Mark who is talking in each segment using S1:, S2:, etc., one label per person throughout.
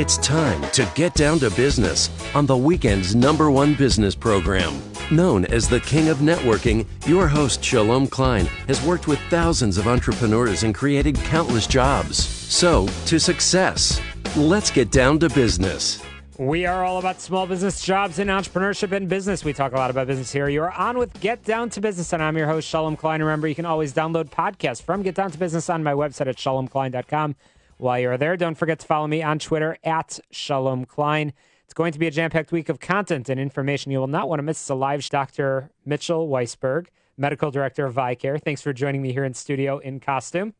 S1: It's time to get down to business on the weekend's #1 business program. Known as the King of Networking, your host Shalom Klein has worked with thousands of entrepreneurs and created countless jobs. So, to success. Let's get down to business.
S2: We are all about small business, jobs, and entrepreneurship and business. We talk a lot about business here. You're on with Get Down to Business, and I'm your host, Shalom Klein. Remember, you can always download podcasts from Get Down to Business on my website at shalomklein.com. While you're there, don't forget to follow me on Twitter at Shalom Klein. It's going to be a jam-packed week of content and information you will not want to miss. It's a live Dr. Mitch Weisberg, Medical Director of ViCare. Thanks for joining me here in studio in costume.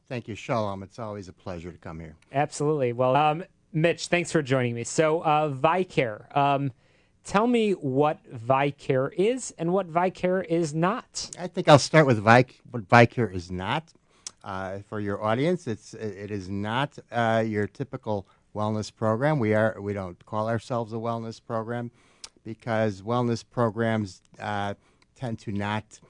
S3: Thank you, Shalom. It's always a pleasure to come here.
S2: Absolutely. Well, Mitch, thanks for joining me. So, ViCare. Tell me what ViCare is and what ViCare is not.
S3: I think I'll start with what ViCare is not. For your audience, it is not your typical wellness program. We don't call ourselves a wellness program because wellness programs tend to not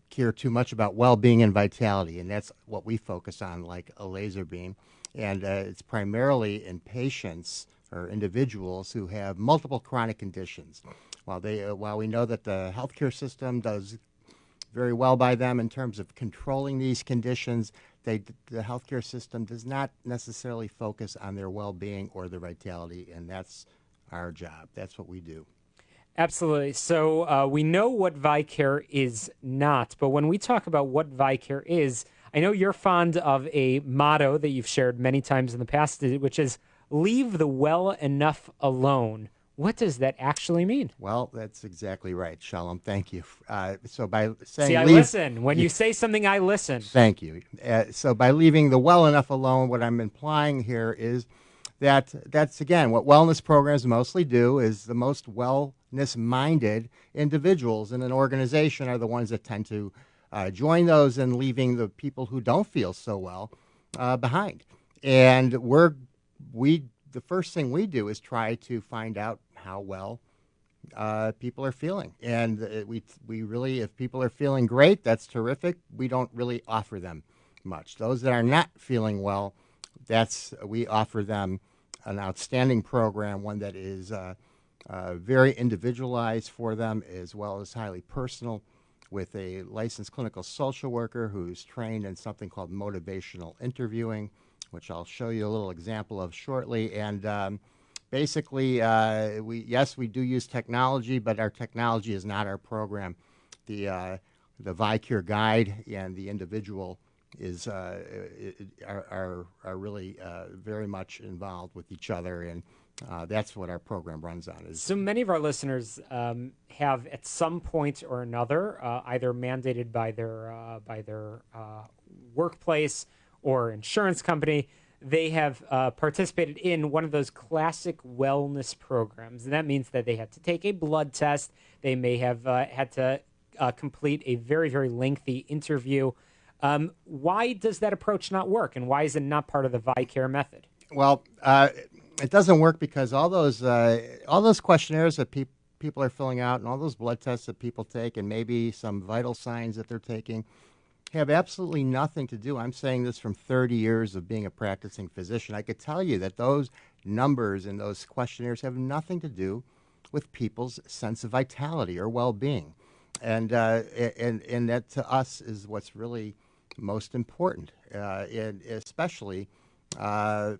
S3: care too much about well-being and vitality, and that's what we focus on, like a laser beam. And it's primarily in patients or individuals who have multiple chronic conditions. While we know that the healthcare system does very well by them in terms of controlling these conditions, the healthcare system does not necessarily focus on their well-being or their vitality, and that's our job. That's what we do.
S2: Absolutely. So we know what ViCare is not, but when we talk about what ViCare is, I know you're fond of a motto that you've shared many times in the past, which is leave the well enough alone. What does that actually mean?
S3: Well, that's exactly right, Shalom. Thank you. So by saying
S2: I listen. When you say something, I listen.
S3: Thank you. So by leaving the well enough alone, what I'm implying here is that's, again, what wellness programs mostly do is the most wellness-minded individuals in an organization are the ones that tend to join those and leaving the people who don't feel so well behind. And the first thing we do is try to find out how well people are feeling. And we really, if people are feeling great, that's terrific. We don't really offer them much. Those that are not feeling well, we offer them an outstanding program, one that is very individualized for them as well as highly personal, with a licensed clinical social worker who's trained in something called motivational interviewing, which I'll show you a little example of shortly. And basically, we do use technology, but our technology is not our program. The ViCare guide and the individual are really very much involved with each other, and that's what our program runs on.
S2: So many of our listeners have, at some point or another, either mandated by their workplace or insurance company, they have participated in one of those classic wellness programs. And that means that they had to take a blood test. They may have had to complete a very, very lengthy interview. Why does that approach not work? And why is it not part of the ViCare method?
S3: Well, it doesn't work because all those questionnaires that people are filling out and all those blood tests that people take and maybe some vital signs that they're taking have absolutely nothing to do. I'm saying this from 30 years of being a practicing physician. I could tell you that those numbers and those questionnaires have nothing to do with people's sense of vitality or well-being. And that to us is what's really most important, and especially, and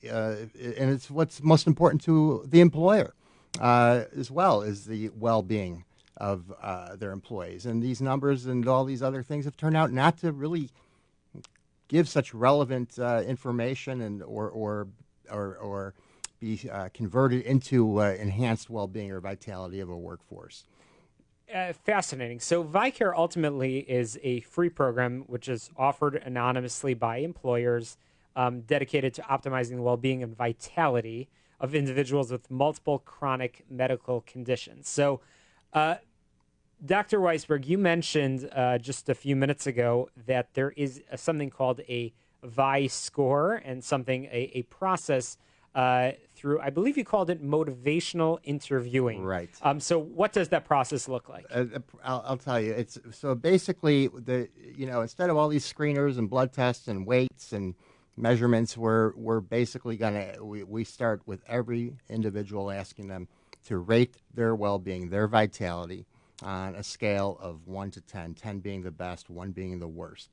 S3: it's what's most important to the employer as well, is the well-being of their employees. And these numbers and all these other things have turned out not to really give such relevant information and or be converted into enhanced well-being or vitality of a workforce.
S2: Fascinating. So ViCare ultimately is a free program which is offered anonymously by employers, dedicated to optimizing the well-being and vitality of individuals with multiple chronic medical conditions. So, Dr. Weisberg, you mentioned just a few minutes ago that there is something called a ViScore and a process through, I believe you called it motivational interviewing.
S3: Right.
S2: So what does that process look like?
S3: I'll tell you. So basically, instead of all these screeners and blood tests and weights and measurements, we're basically we start with every individual, asking them to rate their well-being, their vitality, on a scale of 1 to 10, 10 being the best, 1 being the worst.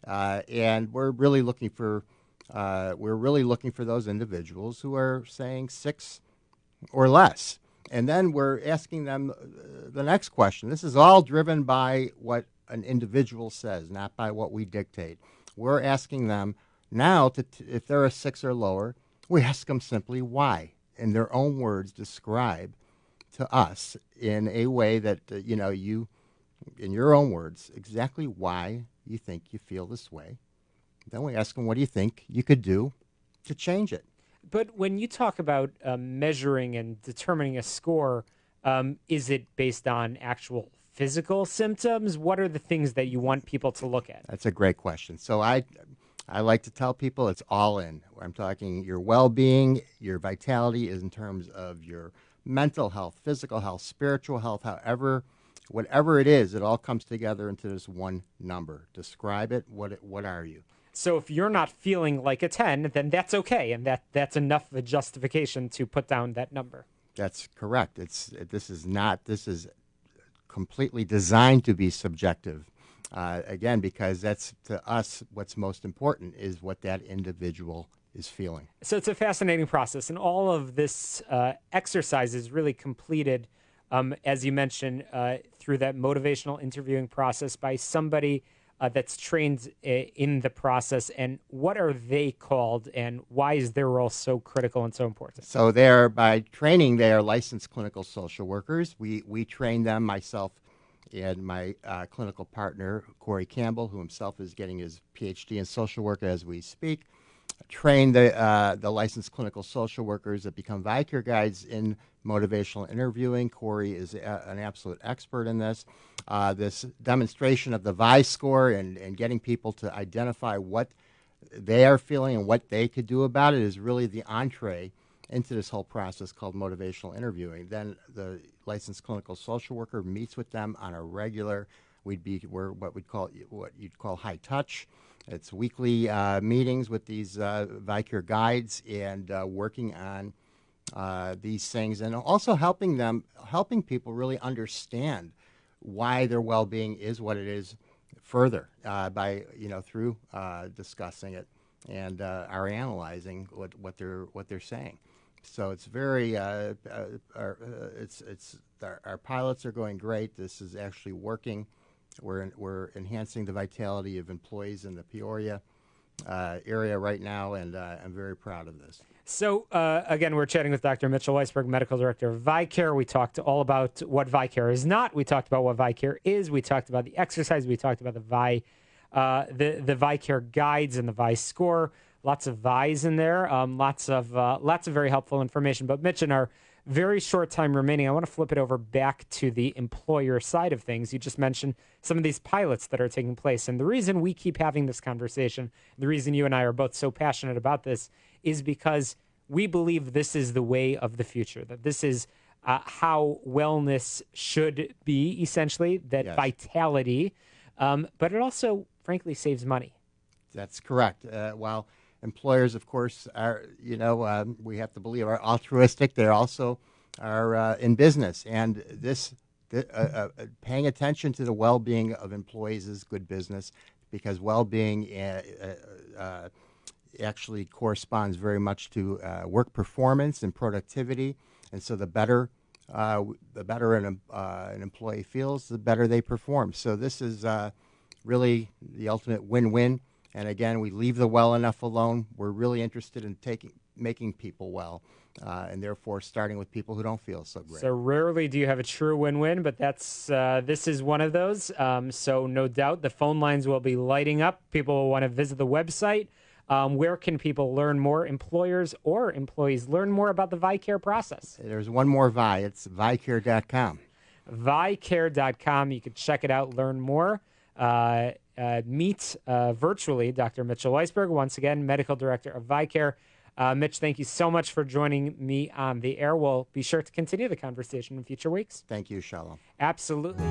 S3: And we're really looking for those individuals who are saying 6 or less. And then we're asking them the next question. This is all driven by what an individual says, not by what we dictate. We're asking them now, if they're a 6 or lower, we ask them simply why. In their own words, describe to us in a way that, you, in your own words, exactly why you think you feel this way. Then we ask them, what do you think you could do to change it?
S2: But when you talk about measuring and determining a score, is it based on actual physical symptoms? What are the things that you want people to look at?
S3: That's a great question. So I like to tell people it's all in. I'm talking your well-being, your vitality is in terms of your mental health, physical health, spiritual health, whatever it is, it all comes together into this one number. Describe it. What are you? So
S2: if you're not feeling like a 10, then that's okay, and that's enough of a justification to put down that number. That's correct. This is completely designed to be subjective. Again, because that's, to us, what's most important is what that individual is feeling. So it's a fascinating process, and all of this exercise is really completed, as you mentioned, through that motivational interviewing process by somebody that's trained in the process. And what are they called, and why is their role so critical and so important? So by training, they are licensed clinical social workers. We train them, myself and my clinical partner, Corey Campbell, who himself is getting his PhD in social work as we speak, train the licensed clinical social workers that become ViCare guides in motivational interviewing. Corey is an absolute expert in this. This demonstration of the VI score and getting people to identify what they are feeling and what they could do about it is really the entree into this whole process called motivational interviewing. Then the licensed clinical social worker meets with them on a regular, we're what you'd call high touch. It's weekly meetings with these ViCare guides and working on these things, and also helping people really understand why their well-being is what it is further by through discussing it and are analyzing what they're saying. So it's very our pilots are going great. This is actually working. We're enhancing the vitality of employees in the Peoria area right now, and I'm very proud of this. So, again, we're chatting with Dr. Mitch Weisberg, Medical Director of ViCare. We talked all about what ViCare is not. We talked about what ViCare is. We talked about the exercise. We talked about the ViCare guides and the VI score. Lots of VIs in there. Lots of very helpful information. But Mitch, in our very short time remaining, I want to flip it over back to the employer side of things. You just mentioned some of these pilots that are taking place. And the reason we keep having this conversation, the reason you and I are both so passionate about this, is because we believe this is the way of the future, that this is how wellness should be, essentially, that yes. Vitality, but it also, frankly, saves money. That's correct. While employers, of course, are, we have to believe are altruistic, they also are in business. And paying attention to the well-being of employees is good business, because well-being actually corresponds very much to work performance and productivity. And so the better an employee feels, the better they perform. So this is really the ultimate win-win. And again, we leave the well enough alone. We're really interested in making people well, and therefore starting with people who don't feel so great. So rarely do you have a true win-win, but this is one of those. So no doubt the phone lines will be lighting up. People will want to visit the website. Where can people learn more, employers or employees, learn more about the ViCare process? There's one more Vi. It's ViCare.com. ViCare.com. You can check it out, learn more. Meet virtually Dr. Mitchell Weisberg, once again, Medical Director of ViCare. Mitch, thank you so much for joining me on the air. We'll be sure to continue the conversation in future weeks. Thank you, Shalom. Absolutely.